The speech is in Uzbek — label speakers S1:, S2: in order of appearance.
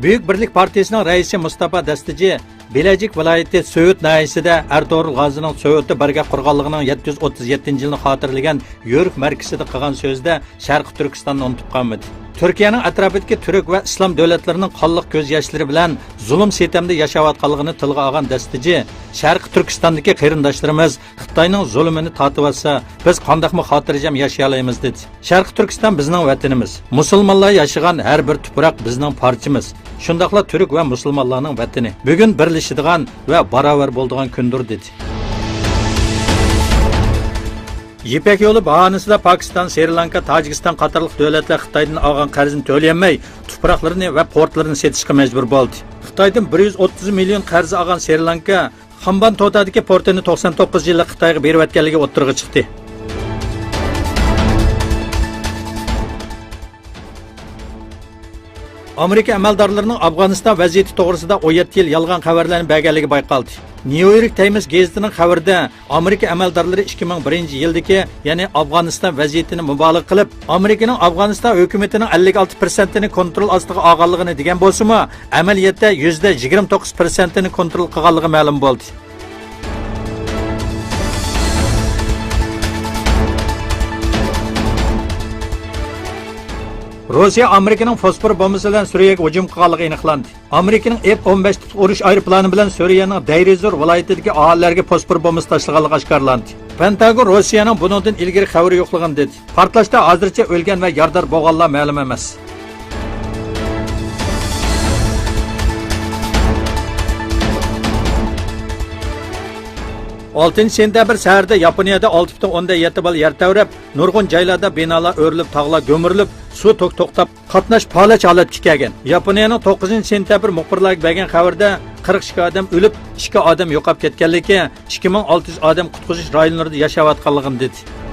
S1: Büyük Birlik Partiyasining raisi Mustafa Dastici Belajik viloyati So'yut nahiyasida Ertuğrul G'ozining So'yutda birga qurganligining 737-yilini xotirlagan yo'riq markazida qilgan so'zda Sharq Turkistonni unutib qolmadi. Turkiyaning atrofidagi turk va islom davlatlarining qonliq ko'z yoshlari bilan zulm sitamda yashayotganligini tilga olgan Dastici, Sharq Turkistondagi qarindoshlarimiz Xitoyning zulmini tatib olsa, biz qandoqmi xotirjam yashay olamiz dedi. Sharq Turkiston bizning vatanimiz. Musulmonlar yashagan har bir tuproq bizning parchamiz. Shundaqla turk va musulmonlarning vatani. Bugun birlashadigan va barobar bo'ladigan kundir dedi. Yipek yo'li bahanasida Pakistan, Sri Lanka, Tojikiston qatorliq davlatlar Xitoydan olgan qarzini to'layolmay, tuproqlarini va portlarini setishga majbur bo'ldi. Xitoydan 130 million qarz olgan Sri Lanka Xamban Totadagi portini 99 yilda Xitoyga berayotganligi o'ttirg'i chiqdi. Amerika amaldorlarining Afg'oniston vaziyati to'g'risida 17 yil yolg'on xabarlarni berganligi bayqaldi. New York Times gazetining xabarida Amerika amaldorlari 2001-yildagi, ya'ni Afg'oniston vaziyatini mubolag'a qilib, Amerikaning Afg'oniston hukumatining 56%ni kontrol ostiga olganligini degan bo'lsa-mu, amaliyotda %29%ni kontrol qilganligi ma'lum bo'ldi. 'Rossiya Amerikaning fosfor bombasi bilan Suriyaga hujum qilganligi aniqlandi. Amerikaning F-15 urush aeroplani bilan Suriyaning Dayrizor viloyatidagi aholilarga fosfor bombasi tashlaganligi oshkorlandi. Pentagon Rossiyaning bundan ilgari xabari yo'qligini dedi. Portlashda hozircha o'lgan va yordar bo'lganlar ma'lum emas. Oltinchi sentabr saharda Yaponiyada 6.7 bal yer tavrab, nurg'un joylarda binolar o'rilib, tog'lar ko'mirilib, suv to'xtab, qatnash falaj holatga kelgan. Yaponiyaning 9-sentabr muxbirlarga bergan xabarda 42 odam o'lib, 2 odam yo'qolib ketganligi, 2600 odam qutqizish rayonlarida yashayotganligini dedi.